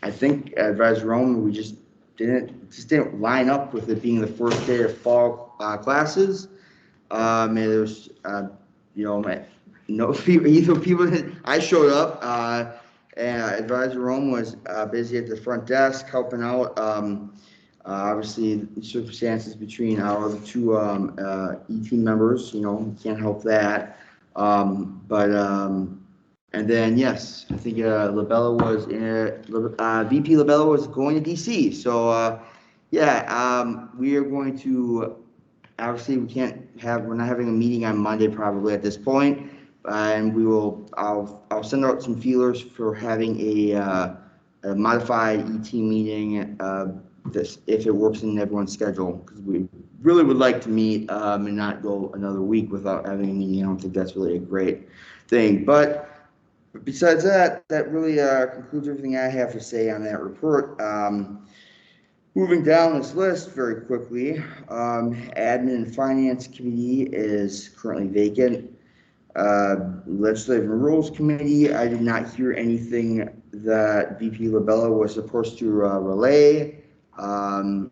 I think Advisor Rome, we just didn't line up with it being the first day of fall classes. And there's, no people, I showed up, and Advisor Rome was busy at the front desk helping out. Obviously, circumstances between our other two E-team members, can't help that. And then, yes, I think Labella was VP Labella was going to DC. So, we are going to, obviously, we're not having a meeting on Monday probably at this point. And I'll send out some feelers for having a modified E-team meeting if it works in everyone's schedule, because we really would like to meet and not go another week without having a meeting. I don't think that's really a great thing. But besides that, that really concludes everything I have to say on that report. Moving down this list very quickly, Admin and Finance Committee is currently vacant. Legislative and Rules Committee, I did not hear anything that VP Labella was supposed to relay. I'm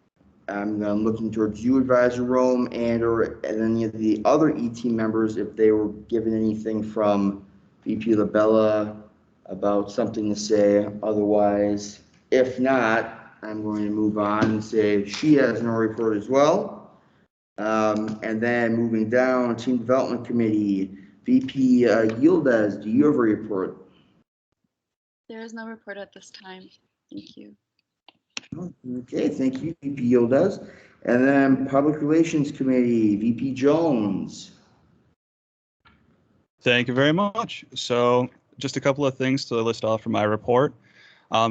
looking towards you, Advisor Rome, and any of the other E-team members if they were given anything from VP Labella about something to say. Otherwise, if not, I'm going to move on and say she has no report as well. And then moving down, Team Development Committee, VP Yildiz, do you have a report? There is no report at this time. Thank you. Okay, thank you, VP Yildiz. And then Public Relations Committee, VP Jones. Thank you very much. So just a couple of things to list off from my report.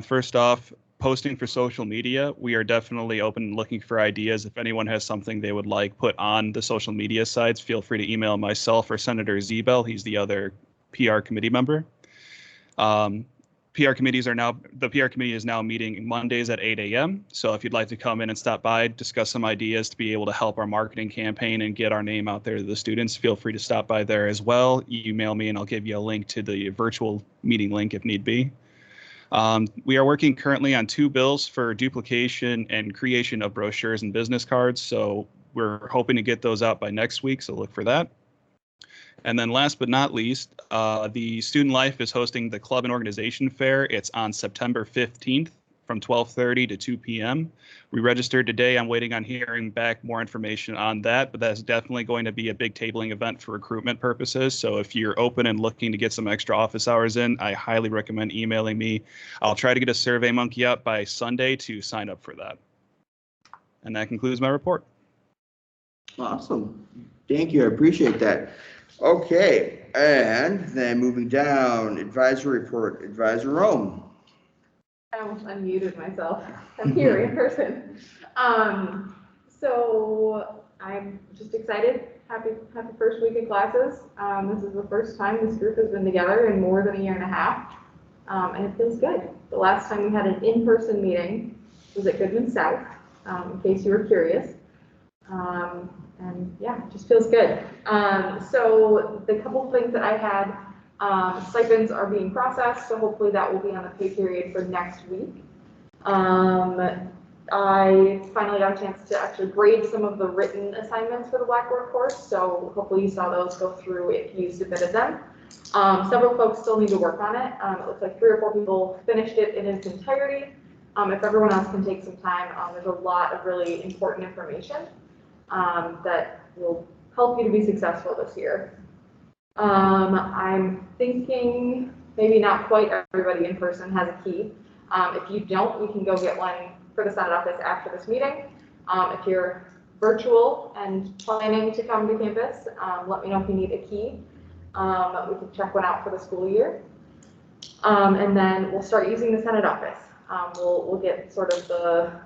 First off, posting for social media. We are definitely open and looking for ideas. If anyone has something they would like put on the social media sites, feel free to email myself or Senator Zebel. He's the other PR committee member. The PR committee is now meeting Mondays at 8 a.m. So if you'd like to come in and stop by, discuss some ideas to be able to help our marketing campaign and get our name out there to the students, feel free to stop by there as well. Email me and I'll give you a link to the virtual meeting link if need be. We are working currently on 2 bills for duplication and creation of brochures and business cards. So we're hoping to get those out by next week. So look for that. And then last but not least, the Student Life is hosting the Club and Organization Fair. It's on September 15th from 12:30 to 2 p.m. We registered today. I'm waiting on hearing back more information on that, but that's definitely going to be a big tabling event for recruitment purposes. So if you're open and looking to get some extra office hours in, I highly recommend emailing me. I'll try to get a SurveyMonkey up by Sunday to sign up for that. And that concludes my report. Awesome. Thank you. I appreciate that. Okay, and then moving down, advisory report, Advisor Rome. I almost unmuted myself. I'm here in person. So I'm just excited. Happy first week of classes. This is the first time this group has been together in more than a year and a half, and it feels good. The last time we had an in-person meeting was at Goodman South, in case you were curious. And yeah, it just feels good. So the couple things that I had, stipends are being processed, so hopefully that will be on the pay period for next week. I finally got a chance to actually grade some of the written assignments for the Blackboard course, so hopefully you saw those go through if you submitted them. Several folks still need to work on it. It looks like 3 or 4 people finished it in its entirety. If everyone else can take some time, there's a lot of really important information that will help you to be successful this year. I'm thinking maybe not quite everybody in person has a key. If you don't, we can go get one for the Senate office after this meeting. If you're virtual and planning to come to campus, let me know if you need a key. We can check one out for the school year. And then we'll start using the Senate office. We'll get sort of the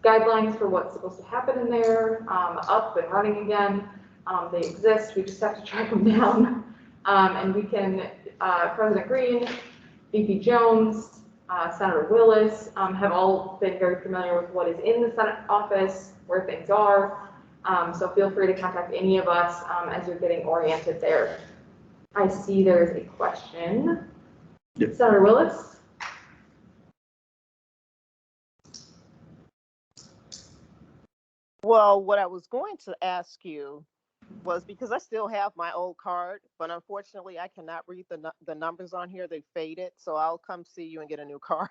guidelines for what's supposed to happen in there, up and running again. They exist, we just have to track them down. And we can, President Green, VP Jones, Senator Willis have all been very familiar with what is in the Senate office, where things are. So feel free to contact any of us as you're getting oriented there. I see there's a question. Yep. Senator Willis? Well, what I was going to ask you was because I still have my old card, but unfortunately I cannot read the numbers on here. They faded, so I'll come see you and get a new card.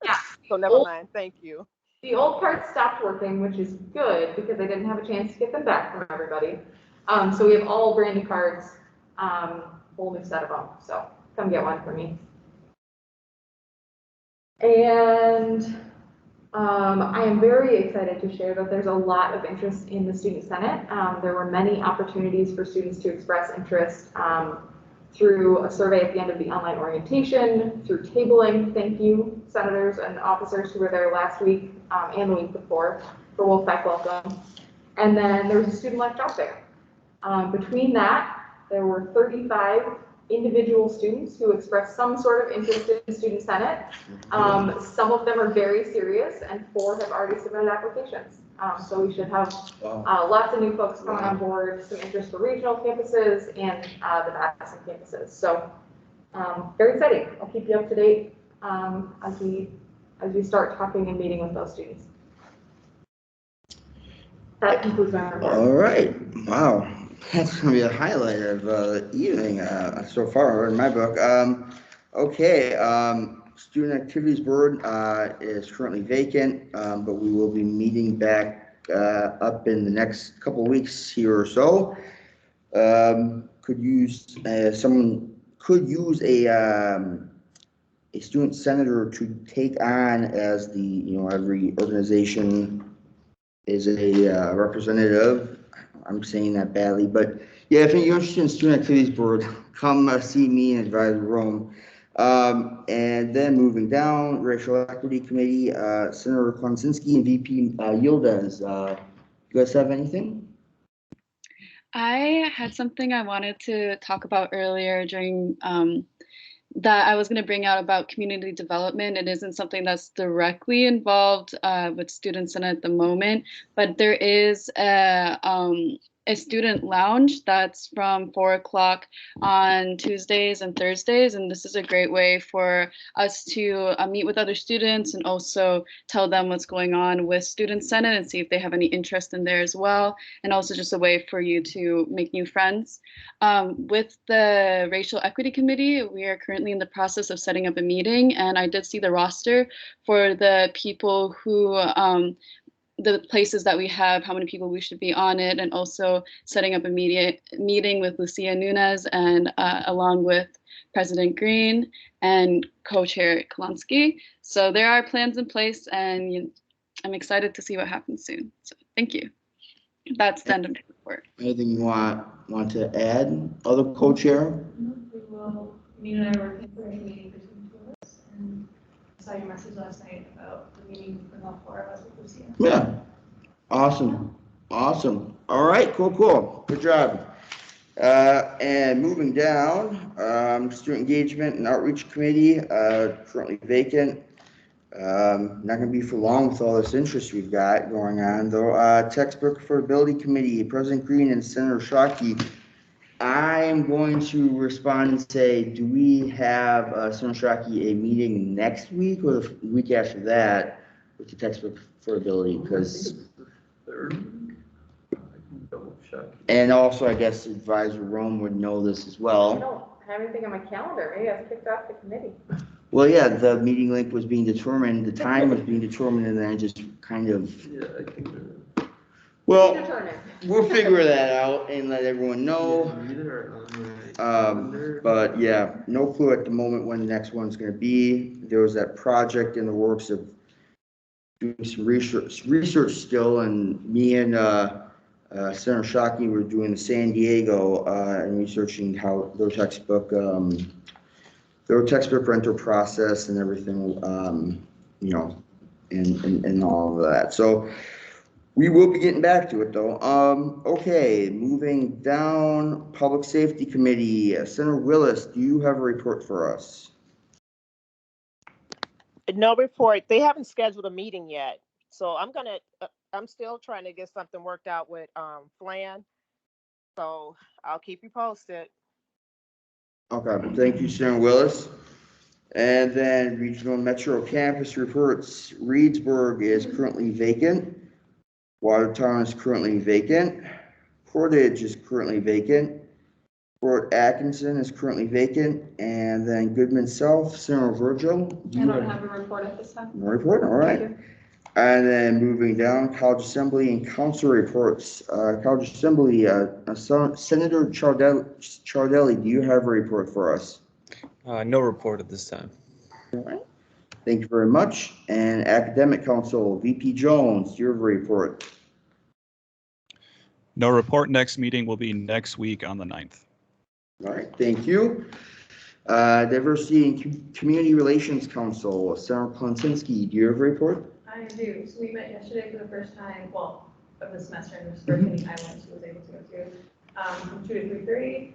Yeah. So never mind. Thank you. The old cards stopped working, which is good because I didn't have a chance to get them back from everybody. So we have all brand new cards, whole new set of them. So come get one for me. And I am very excited to share that there's a lot of interest in the Student Senate. There were many opportunities for students to express interest through a survey at the end of the online orientation, through tabling. Thank you, senators and officers who were there last week and the week before for Wolfpack Welcome. And then there was a student left out there. Between that, there were 35 individual students who expressed some sort of interest in the Student Senate. Some of them are very serious, and 4 have already submitted applications. So we should have lots of new folks coming on board, some interest for regional campuses and the Madison campuses. So very exciting. I'll keep you up to date as we start talking and meeting with those students. That concludes my report. All right. Wow. That's going to be a highlight of the evening so far in my book. Okay. Student Activities Board is currently vacant, but we will be meeting back up in the next couple of weeks here or so. Could use someone could use a student senator to take on, as the every organization is a representative. I'm saying that badly, but yeah, if you're interested in Student Activities Board, come see me in Advisory Room. And then moving down, Racial Equity Committee, Senator Konzinski and VP Yildiz. You guys have anything? I had something I wanted to talk about earlier during that I was going to bring out about community development. It isn't something that's directly involved with Student Senate at the moment, but there is a student lounge that's from 4 o'clock on Tuesdays and Thursdays. And this is a great way for us to meet with other students and also tell them what's going on with Student Senate and see if they have any interest in there as well. And also just a way for you to make new friends. With the Racial Equity Committee, we are currently in the process of setting up a meeting, and I did see the roster for the people who the places that we have, how many people we should be on it, and also setting up a meeting with Lucia Nunez and along with President Green and co-chair Kolonsky. So there are plans in place, and I'm excited to see what happens soon. So thank you. That's the end of the report. Anything you want to add? Other co-chair? We will, me and I were considering meeting between 2 of us, and I saw your message last night about the meeting with all 4 of us with Lucia. Yeah. Awesome. Awesome. All right. Cool. Good job. And moving down, Student Engagement and Outreach Committee, currently vacant. Not going to be for long with all this interest we've got going on, though. Textbook Affordability Committee, President Green and Senator Shockey. I'm going to respond and say, do we have, Senator Shockey, a meeting next week or the week after that with the Textbook Affordability? Because and also, I guess Advisor Rome would know this as I well. don't have anything on my calendar. Maybe I've kicked off the committee. Well, yeah, the meeting link was being determined, the time was being determined, and then I just kind of. Yeah, I think Well, Determined. we'll figure that out and let everyone know. But yeah, no clue at the moment when the next one's gonna be. There was that project in the works of doing some research still, and me and Senator Shockey were doing the San Diego and researching how their textbook rental process and everything, and all of that. So we will be getting back to it though. Okay, moving down, Public Safety Committee, Senator Willis, do you have a report for us? No report. They haven't scheduled a meeting yet. So I'm still trying to get something worked out with Flan. So I'll keep you posted. Okay, thank you, Senator Willis. And then Regional Metro Campus reports, Reedsburg is currently vacant. Watertown is currently vacant. Portage is currently vacant. Fort Atkinson is currently vacant. And then Goodman South, Senator Virgil. I don't have a report at this time. No report, all right. Thank you. And then moving down, College Assembly and Council reports. College Assembly, Senator Chardelli, do you have a report for us? No report at this time. All right. Thank you very much. And Academic Council, VP Jones, do you have a report? No report. Next meeting will be next week on the 9th. All right, thank you. Diversity and Community Relations Council, Senator Plansinski, do you have a report? I do. So we met yesterday for the first time, well, of the semester, and this first meeting I went to, was able to go to, from 2 to 3:30.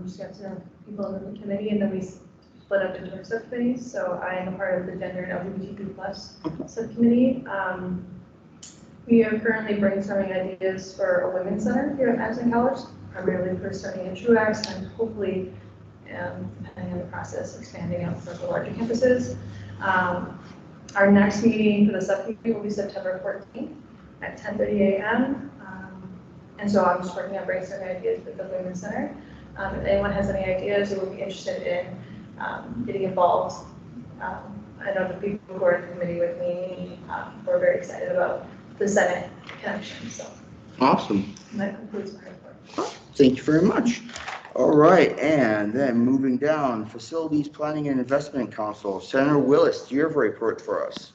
Just got to know people in the committee, and then we split up into our subcommittees. So I am a part of the Gender and LGBTQ+ subcommittee. We are currently brainstorming ideas for a women's center here at Madison College, primarily for starting at Truax and hopefully, depending on the process, expanding out to the larger campuses. Our next meeting for the subcommittee will be September 14th at 10:30 a.m. And so I'm just working on brainstorming ideas for the Women's Center. If anyone has any ideas or would be interested in getting involved, I know the people who are in the committee with me are very excited about the Senate connection. So Awesome. that concludes my report. Thank you very much. All right, and then moving down, Facilities Planning and Investment Council, Senator Willis, do you have a report for us?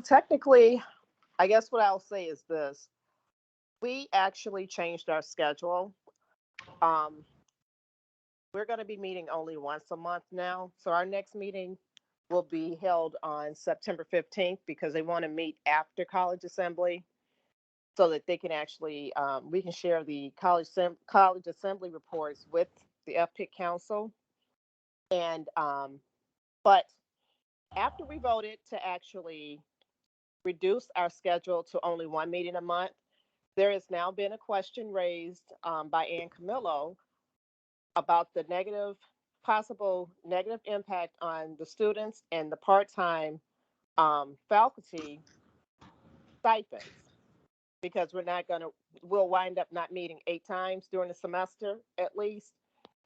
Technically, I guess what I'll say is this. We actually changed our schedule. We're going to be meeting only once a month now. So our next meeting will be held on September 15th because they want to meet after College Assembly so that they can actually, we can share the College Assembly reports with the FPIC Council. And, but after we voted to actually reduce our schedule to only one meeting a month, there has now been a question raised by Ann Camillo about the possible negative impact on the students and the part-time faculty stipends, because we'll wind up not meeting 8 times during the semester at least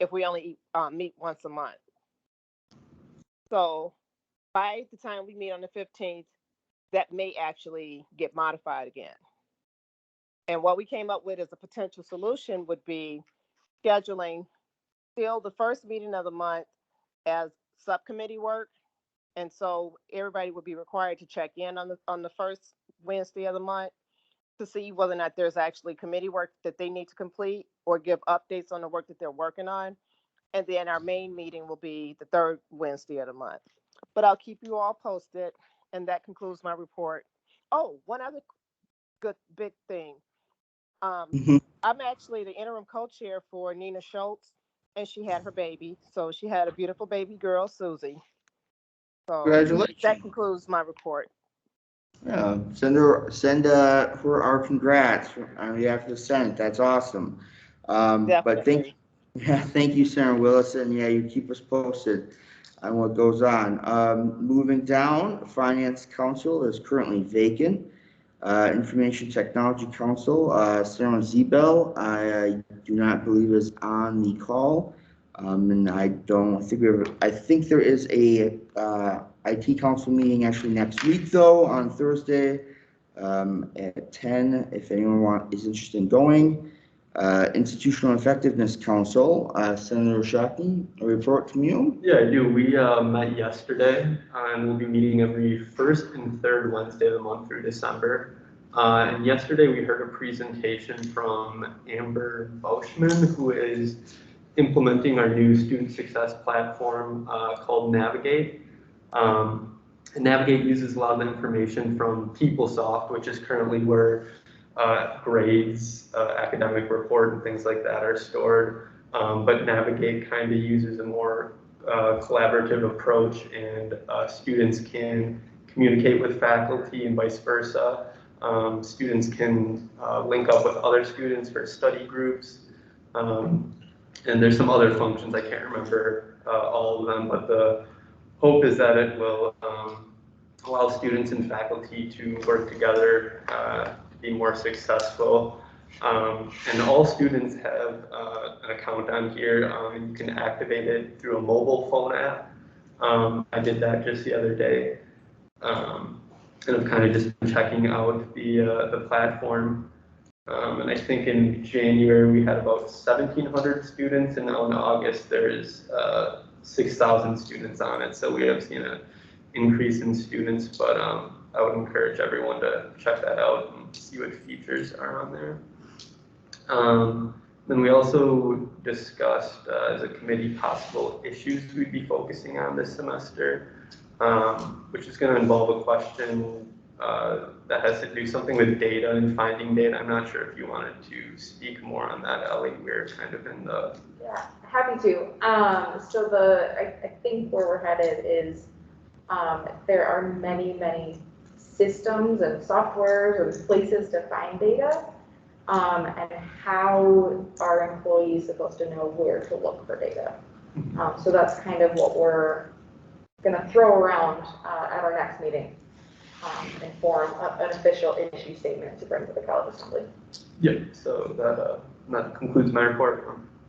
if we only meet once a month. So by the time we meet on the 15th, that may actually get modified again. And what we came up with as a potential solution would be scheduling still the first meeting of the month as subcommittee work. And so everybody would be required to check in on the first Wednesday of the month to see whether or not there's actually committee work that they need to complete or give updates on the work that they're working on. And then our main meeting will be the third Wednesday of the month. But I'll keep you all posted. And that concludes my report. Oh, one other good big thing. I'm actually the interim co-chair for Nina Schultz, and she had her baby. So she had a beautiful baby girl, Susie. So Congratulations. that concludes my report. Yeah, send her our congrats on behalf of the Senate. That's awesome. But thank you, Senator Willis, and yeah, you keep us posted on what goes on. Moving down, Finance Council is currently vacant. Information Technology Council, Senator Zebel, I do not believe is on the call. And I don't think I think there is a IT council meeting actually next week though, on Thursday at 10, if anyone is interested in going. Institutional Effectiveness Council, Senator Shaki, a report from you? Yeah, I do. We met yesterday and we'll be meeting every first and third Wednesday of the month through December. And yesterday we heard a presentation from Amber Bauschman, who is implementing our new student success platform called Navigate. And Navigate uses a lot of the information from PeopleSoft, which is currently where grades, academic report, and things like that are stored. But Navigate kind of uses a more collaborative approach, and students can communicate with faculty and vice versa. Students can link up with other students for study groups. And there's some other functions, I can't remember all of them, but the hope is that it will allow students and faculty to work together, be more successful. And all students have an account on here, and you can activate it through a mobile phone app. I did that just the other day. And I'm kind of just checking out the platform. And I think in January we had about 1,700 students, and now in August there's 6,000 students on it. So we have seen an increase in students, but I would encourage everyone to check that out and see what features are on there. Then we also discussed as a committee possible issues we'd be focusing on this semester, which is going to involve a question that has to do something with data and finding data. I'm not sure if you wanted to speak more on that, Ellie. We're kind of in the... Yeah, happy to. So I think where we're headed is there are many, many systems and softwares and places to find data. And how are employees supposed to know where to look for data? So that's kind of what we're going to throw around at our next meeting and form an official issue statement to bring to the college assembly. Yep, so that concludes my report.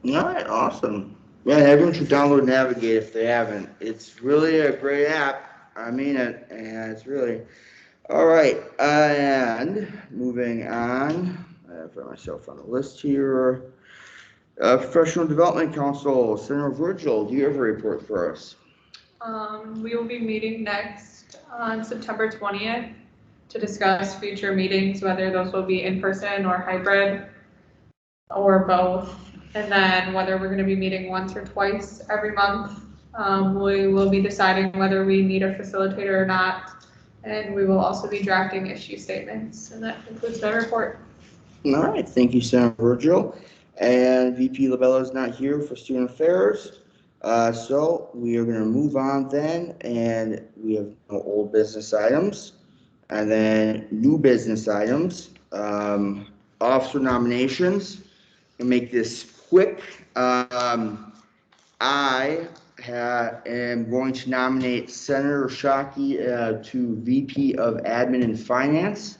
All right, awesome. Yeah, everyone should download Navigate if they haven't. It's really a great app. I mean it, and it's really... All right, and moving on, I have myself on the list here. Professional Development Council, Senator Virgil, do you have a report for us? We will be meeting next on September 20th to discuss future meetings, whether those will be in person or hybrid or both. And then whether we're going to be meeting once or twice every month. We will be deciding whether we need a facilitator or not. And we will also be drafting issue statements. And that concludes my report. All right, thank you, Senator Virgil. And VP LaBella is not here for Student Affairs. So we are going to move on then, and we have no old business items. And then new business items, officer nominations. And make this quick. I am going to nominate Senator Shockey to VP of Admin and Finance.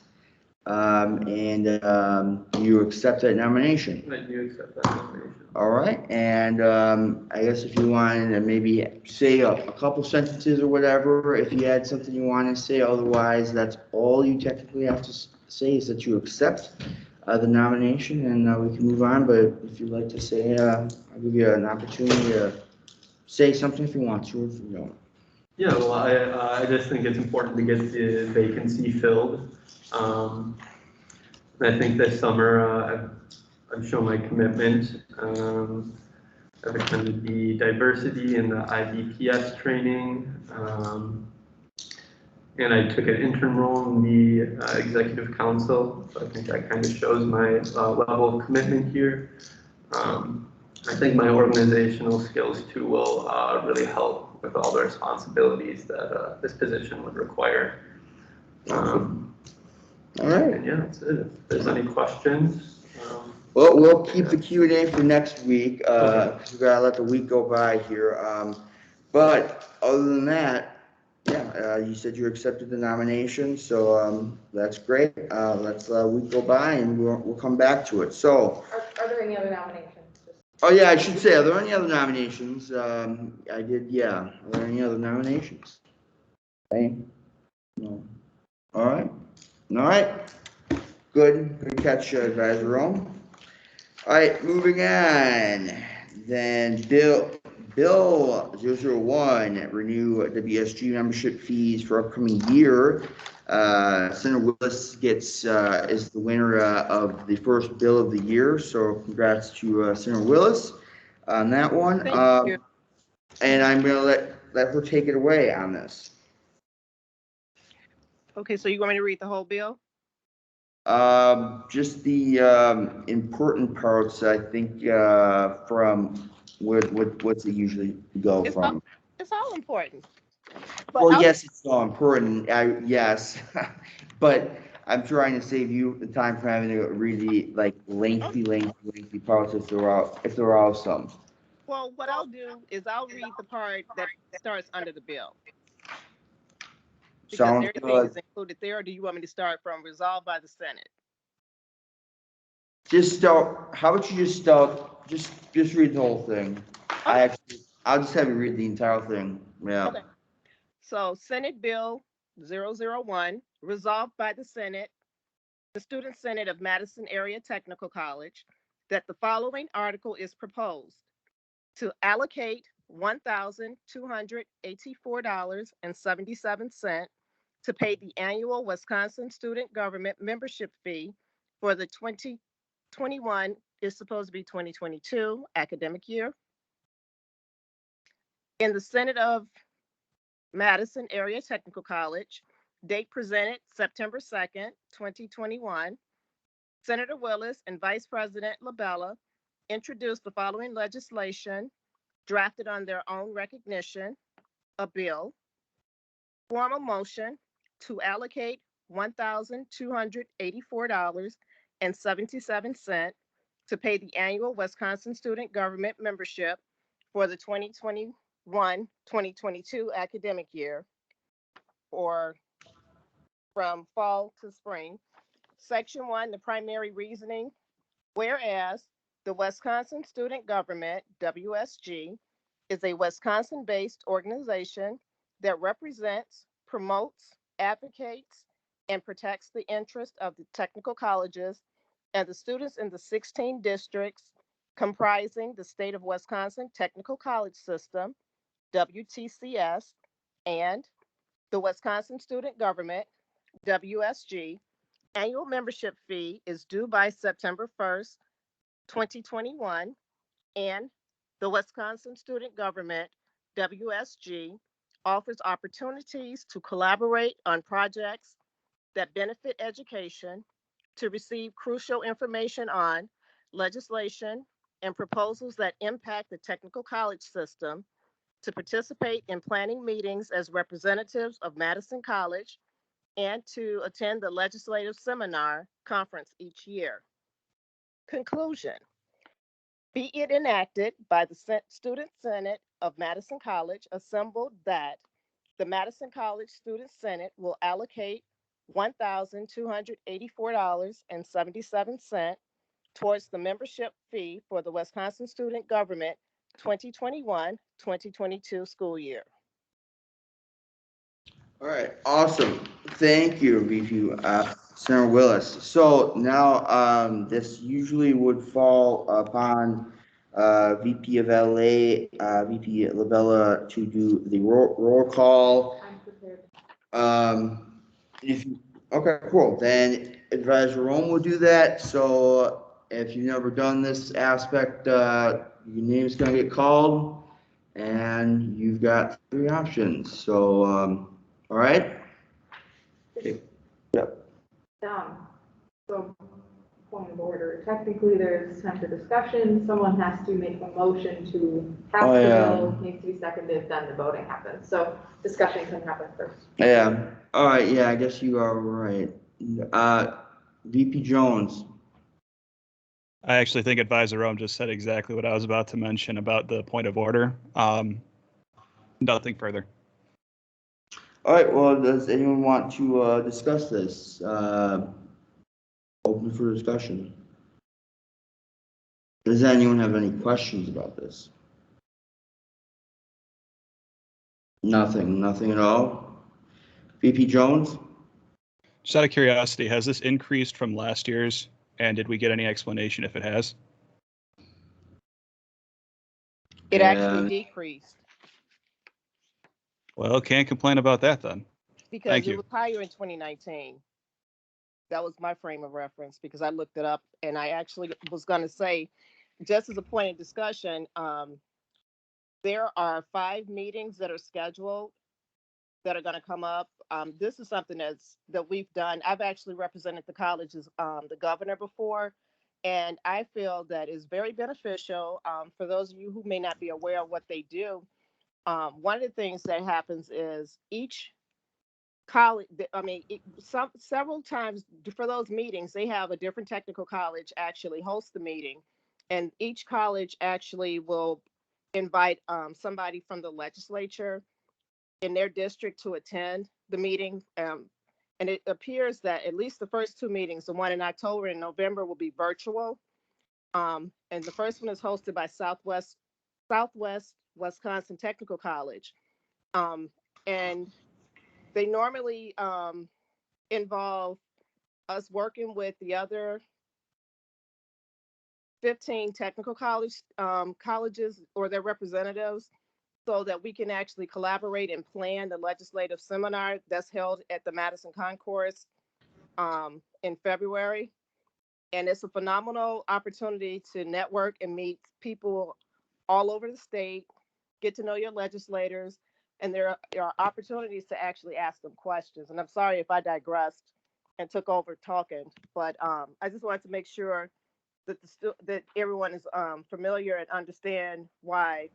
You accept that nomination? I do accept that nomination. All right, and I guess if you wanted to maybe say a couple sentences or whatever, if you had something you want to say, otherwise that's all you technically have to say is that you accept the nomination, and we can move on. But if you'd like to say, I'll give you an opportunity to say something if you want to, or if you don't. Yeah, well, I just think it's important to get the vacancy filled. I think this summer I've shown my commitment. I've attended the diversity and the IBPS training, and I took an intern role in the executive council. So I think that kind of shows my level of commitment here. I think my organizational skills too will really help with all the responsibilities that this position would require. All right. And yeah, that's it. If there's any questions. Well, we'll keep the Q&A for next week, because we gotta let the week go by here. But other than that, yeah, you said you accepted the nomination, so that's great. Let's week go by and we'll come back to it. So, Are there any other nominations? oh yeah, I should say, are there any other nominations? I did, yeah. Are there any other nominations? Okay. No. All right. All right. Good catch, Advisor Rome. All right, moving on. Then Bill 001, renew WSG membership fees for upcoming year. Senator Willis is the winner of the first bill of the year. So congrats to Senator Willis on that one. Thank you. And I'm going to let her take it away on this. Okay, so you want me to read the whole bill? Just the important parts, I think, from what's it usually go from? It's all important. Well, yes, it's all important. Yes, but I'm trying to save you the time from having to read the lengthy parts if there are some. Well, what I'll do is I'll read the part that starts under the bill. Because Sounds everything good. is included there, or do you want me to start from resolved by the Senate? Just start, how about you just start, just read the whole thing. I'll just have you read the entire thing, yeah. Okay. So Senate Bill 001, resolved by the Senate, the Student Senate of Madison Area Technical College, that the following article is proposed: to allocate $1,284.77 to pay the annual Wisconsin Student Government membership fee for the 2021, is supposed to be 2022 academic year. In the Senate of Madison Area Technical College, date presented September 2nd, 2021. Senator Willis and Vice President LaBella introduced the following legislation drafted on their own recognition: a bill, form a motion to allocate $1,284.77 to pay the annual Wisconsin Student Government membership for the 2021-2022 academic year, or from fall to spring. Section 1, the primary reasoning: whereas the Wisconsin Student Government, WSG, is a Wisconsin-based organization that represents, promotes, advocates, and protects the interests of the technical colleges and the students in the 16 districts comprising the state of Wisconsin Technical College System, WTCS, and the Wisconsin Student Government, WSG, annual membership fee is due by September 1st, 2021, and the Wisconsin Student Government, WSG, offers opportunities to collaborate on projects that benefit education, to receive crucial information on legislation and proposals that impact the technical college system, to participate in planning meetings as representatives of Madison College, and to attend the legislative seminar conference each year. Conclusion: be it enacted by the Student Senate of Madison College, assembled, that the Madison College Student Senate will allocate $1,284.77 towards the membership fee for the Wisconsin Student Government 2021-2022 school year. All right, awesome. Thank you, VP Senator Willis. So now, this usually would fall upon VP of LA, VP Labella to do the roll call. I'm prepared. If you, okay, cool. Then Advisor Rome will do that. So if you've never done this aspect, your name's gonna get called, and you've got 3 options. So, all right. So, point of order, technically there's time for discussion, someone has to make a motion to pass Oh, the yeah. bill, needs to be seconded, then the voting happens, so discussion can happen first. Yeah. All right. Yeah, I guess you are right. VP Jones. I actually think Advisor Rome just said exactly what I was about to mention about the point of order. Nothing further. All right. Well, does anyone want to discuss this? Open for discussion. Does anyone have any questions about this? Nothing at all. VP Jones? Just out of curiosity, has this increased from last year's? And did we get any explanation if it has? It actually decreased Well, can't complain about that then. because Thank it you. was higher in 2019. That was my frame of reference because I looked it up, and I actually was going to say, just as a point of discussion, there are 5 meetings that are scheduled that are going to come up. This is something that we've done. I've actually represented the college as the governor before, and I feel that is very beneficial. For those of you who may not be aware of what they do, one of the things that happens is each college, several times for those meetings, they have a different technical college actually host the meeting, and each college actually will invite somebody from the legislature in their district to attend the meeting. And it appears that at least the first two meetings, the one in October and November, will be virtual. And the first one is hosted by Southwest Wisconsin Technical College. And they normally involve us working with the other 15 technical colleges or their representatives, so that we can actually collaborate and plan the legislative seminar that's held at the Madison Concourse in February. And it's a phenomenal opportunity to network and meet people all over the state, get to know your legislators, and there are opportunities to actually ask them questions. And I'm sorry if I digressed and took over talking, but I just wanted to make sure that that everyone is familiar and understand why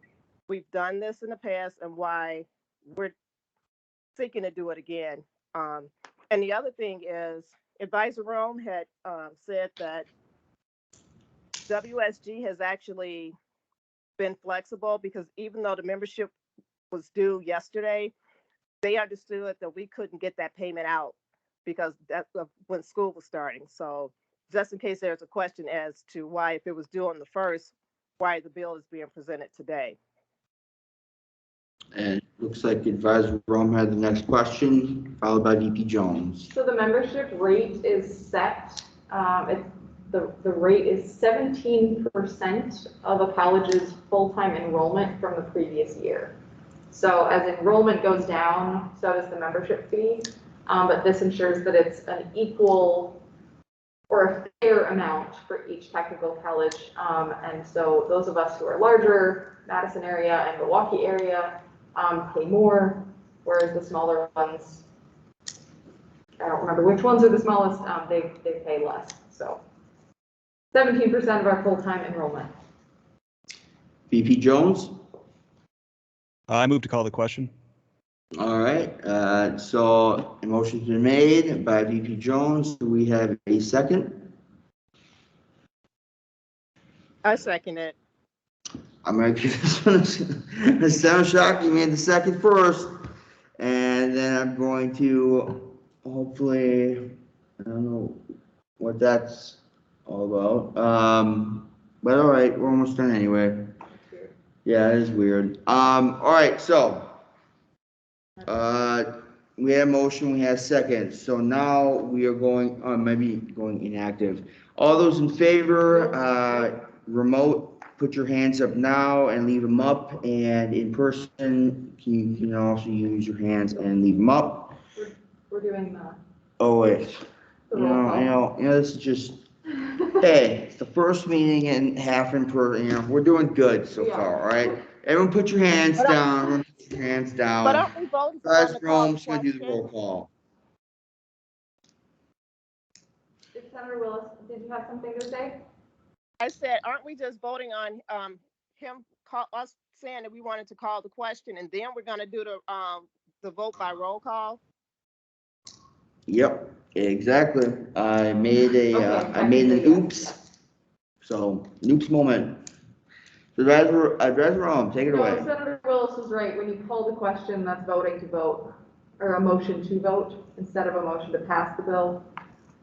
we've done this in the past and why we're seeking to do it again. And the other thing is, Advisor Rome had said that WSG has actually been flexible, because even though the membership was due yesterday, they understood that we couldn't get that payment out because that's when school was starting. So just in case there's a question as to why, if it was due on the 1st, why the bill is being presented today. And looks like Advisor Rome had the next question, followed by VP Jones. So the membership rate is set. The rate is 17% of a college's full-time enrollment from the previous year. So as enrollment goes down, so does the membership fee. But this ensures that it's an equal or a fair amount for each technical college. And so those of us who are larger, Madison area and Milwaukee area, pay more, whereas the smaller ones, I don't remember which ones are the smallest, they pay less. So 17% of our full-time enrollment. VP Jones? I move to call the question. All right, so a motion's been made by VP Jones. Do we have a second? I second it. I'm gonna give this one a sound shock. You made the second first, and then I'm going to hopefully, I don't know what that's all about. But all right, we're almost done anyway. Yeah, it is weird. All right, so we have motion, we have second. So now we are going, maybe going inactive. All those in favor, remote, put your hands up now and leave them up, and in person, you can also use your hands and leave them up. We're doing the. Oh wait, The roll call. this is just, hey, it's the first meeting and half in person, we're doing good so far, all right? Everyone put your hands down, everyone put your hands down. But aren't we voting on Guys, the call Rome's gonna do the question? roll call. Senator Willis, did you have something to say? I said, aren't we just voting on us saying that we wanted to call the question, and then we're gonna do the vote by roll call? Yep, exactly. I made an oops. So, oops moment. So Advisor Rome, take it No, away. Senator Willis was right. When you call the question, that's voting to vote, or a motion to vote, instead of a motion to pass the bill.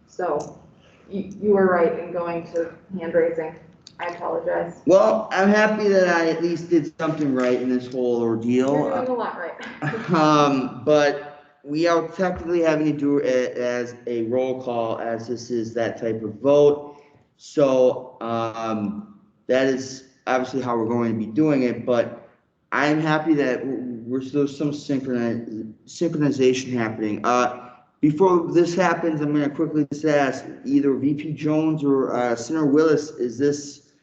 So you were right in going to hand raising. I apologize. Well, I'm happy that I at least did something right in this whole ordeal. You're doing a lot right. But we are technically having to do it as a roll call, as this is that type of vote. So, that is obviously how we're going to be doing it, but I'm happy that there's some synchronization happening. Before this happens, I'm going to quickly just ask either VP Jones or Senator Willis, is this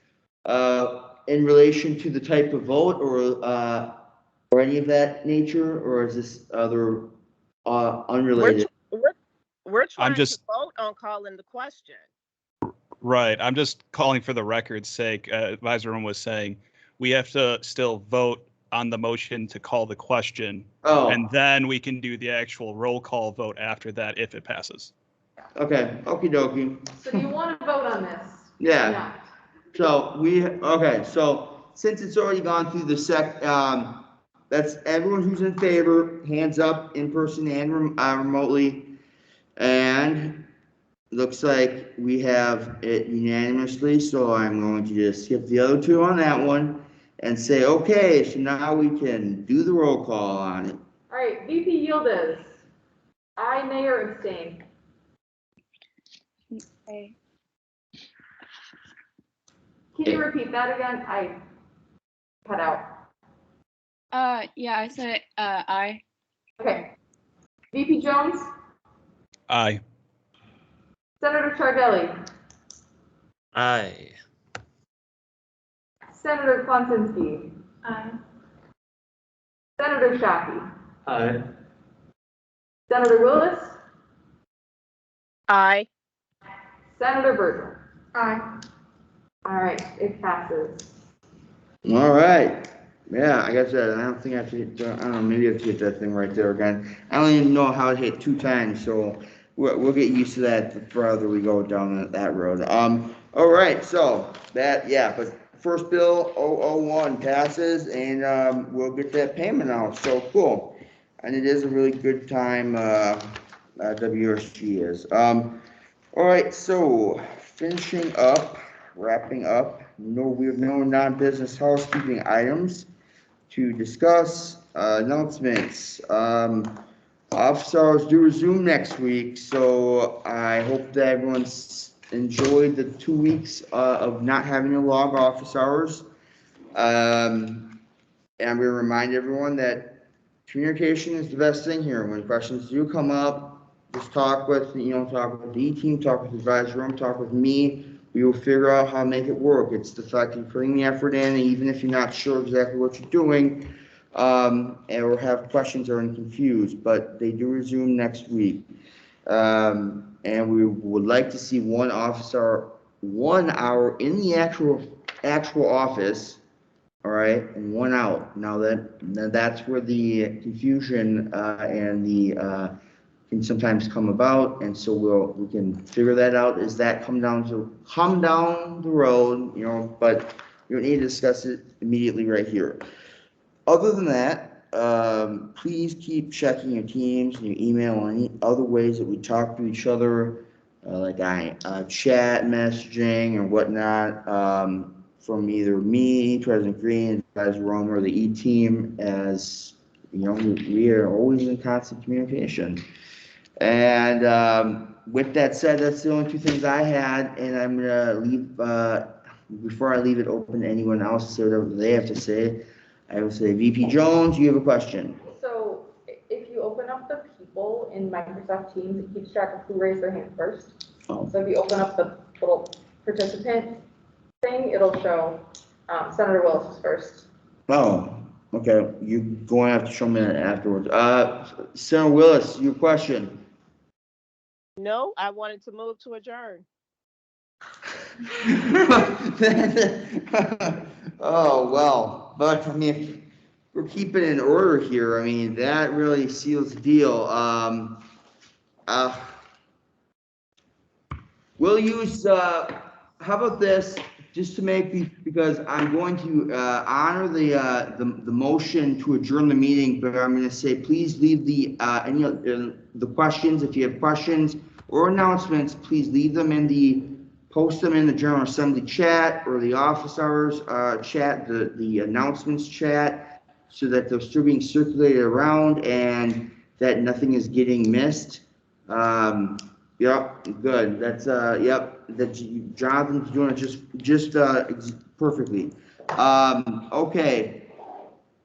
in relation to the type of vote or any of that nature, or is this other unrelated? We're trying just- to vote on calling the question. Right. I'm just calling for the record's sake. Advisor Room was saying we have to still vote on the motion to call the question, and then we can do the actual roll call vote after that if it passes. Okay, okie dokie. So do you want to vote on this? Yeah. Or not? So so since it's already gone through the that's everyone who's in favor, hands up in person and remotely. And looks like we have it unanimously, so I'm going to just skip the other two on that one and say, okay, so now we can do the roll call on it. All right, VP Yildiz. Aye, nay, or abstain? Okay. Can you repeat that again? I cut out. Yeah, I said aye. Okay. VP Jones, Aye. Senator Chardelli, Aye. Senator Konsinski, Aye. Senator Shockey, Aye. Senator Willis, Aye. Senator Berger. Aye. All right, it passes. All right. Yeah, I guess I don't think I have to hit, I don't know, maybe I have to hit that thing right there again. I don't even know how to hit 2 times, so we'll get used to that the further we go down that road. All right, so that, yeah, but first bill 001 passes and, we'll get that payment out, so cool. And it is a really good time, WSG is. All right, so finishing up, wrapping up, we have no non-business housekeeping items to discuss. Announcements. Office hours do resume next week, so I hope that everyone's enjoyed the 2 weeks of not having to log office hours. And I'm gonna remind everyone that communication is the best thing here. When questions do come up, just talk with the E-team, talk with the advisory room, talk with me. We will figure out how to make it work. It's the fact of putting the effort in, and even if you're not sure exactly what you're doing, or have questions or are confused, but they do resume next week. And we would like to see 1 officer, 1 hour in the actual office, all right, and 1 out. Now that's where the confusion, and the, can sometimes come about, and so we can figure that out as that come down the road, but you don't need to discuss it immediately right here. Other than that, please keep checking your Teams and your email and any other ways that we talk to each other, like chat messaging or whatnot, from either me, President Green, Advisor Romer, or the E-team, as we are always in constant communication. And with that said, that's the only 2 things I had, and I'm gonna leave, before I leave it open to anyone else to say whatever they have to say. I will say, VP Jones, you have a question. So if you open up the people in Microsoft Teams, it keeps track of who raised their hand first. Oh. So if you open up the little participant thing, it'll show Senator Willis was first. Oh, okay, you're going to have to show me that afterwards. Senator Willis, your question. No, I wanted to move to adjourn. Oh, well, but I mean, if we're keeping in order here. I mean, that really seals the deal. We'll use, how about this, just to make, because I'm going to honor the motion to adjourn the meeting, but I'm going to say, please leave any of the questions, if you have questions or announcements, please leave them post them in the General Assembly chat or the office hours chat, the announcements chat, so that they're still being circulated around and that nothing is getting missed. Yep, good. That's yep. That Jonathan's doing it just perfectly. Okay.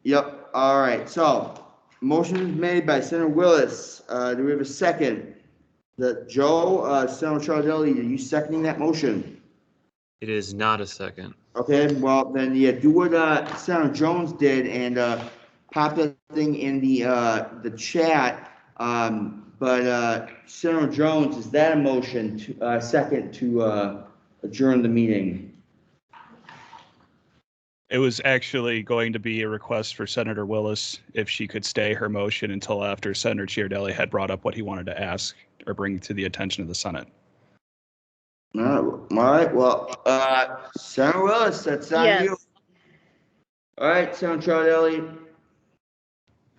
Yep. All right. So, motion is made by Senator Willis. Do we have a second? Joe, Senator Chardelli, are you seconding that motion? It is not a second. Okay. Well, then yeah, do what Senator Jones did and pop that thing in the chat. But Senator Jones, is that a motion to second to adjourn the meeting? It was actually going to be a request for Senator Willis if she could stay her motion until after Senator Chiardelli had brought up what he wanted to ask or bring to the attention of the Senate. All right. Well, Senator Willis, that's on Yes. you. All right, Senator Chiardelli.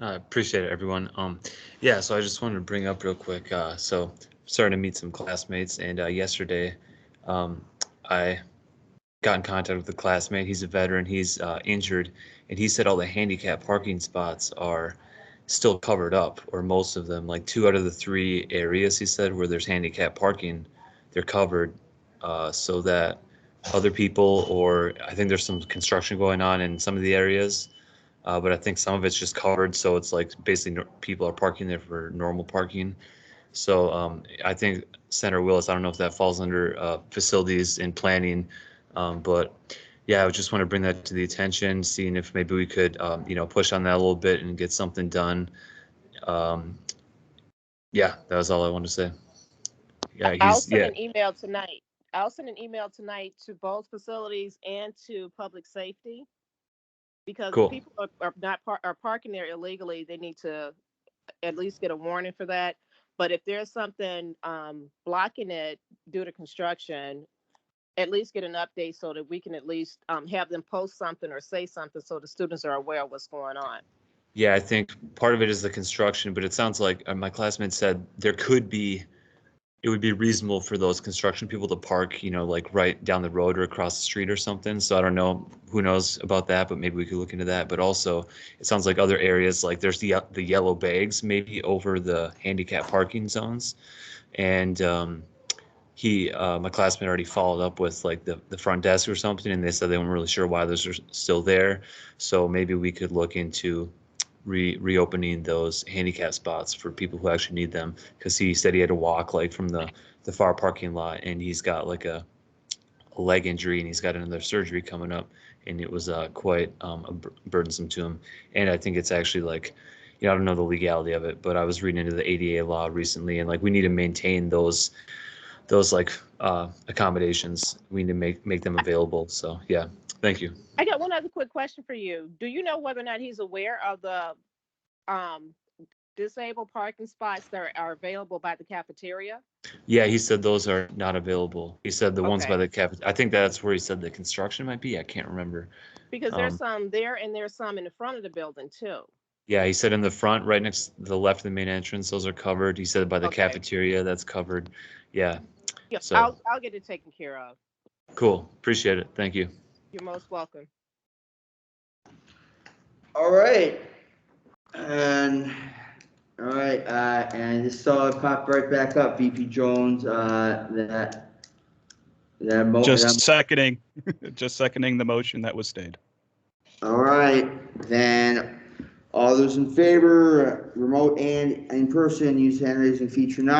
I appreciate it, everyone. Yeah, so I just wanted to bring up real quick. So starting to meet some classmates, and yesterday, I got in contact with a classmate. He's a veteran. He's injured, and he said all the handicap parking spots are still covered up, or most of them. Like 2 out of the 3 areas he said where there's handicap parking, they're covered, so that other people, or I think there's some construction going on in some of the areas. But I think some of it's just covered, so it's like basically people are parking there for normal parking. So I think Senator Willis, I don't know if that falls under facilities and planning, but yeah, I just want to bring that to the attention, seeing if maybe we could, push on that a little bit and get something done. Yeah, that was all I wanted to say. Yeah, I'll send an email tonight. I'll send an email tonight to both facilities and to public safety. Because Cool. if people are parking there illegally, they need to at least get a warning for that. But if there's something blocking it due to construction, at least get an update so that we can at least have them post something or say something so the students are aware of what's going on. Yeah, I think part of it is the construction, but it sounds like my classmate said it would be reasonable for those construction people to park, like right down the road or across the street or something. So I don't know, who knows about that, but maybe we could look into that. But also, it sounds like other areas, like there's the yellow bags maybe over the handicap parking zones. And my classmate already followed up with like the front desk or something, and they said they weren't really sure why those are still there. So maybe we could look into reopening those handicap spots for people who actually need them, because he said he had to walk like from the far parking lot, and he's got like a leg injury and he's got another surgery coming up, and it was quite burdensome to him. And I think it's actually like, I don't know the legality of it, but I was reading into the ADA law recently, and like we need to maintain those like accommodations. We need to make them available. So yeah, thank you. I got one other quick question for you. Do you know whether or not he's aware of the disabled parking spots that are available by the cafeteria? Yeah, he said those are not available. He said the ones by Okay. the I think that's where he said the construction might be. I can't remember. Because there's some there and there's some in the front of the building too. Yeah, he said in the front, right next to the left of the main entrance, those are covered. He said by the Okay. cafeteria, that's covered. Yeah. Yep, So I'll get it taken care of. cool. Appreciate it. Thank you. You're most welcome. All right. And, all right, and I just saw it pop right back up, VP Jones, that Just seconding the motion that was stayed. All right, then, all those in favor, remote and in person, use hand raising feature now.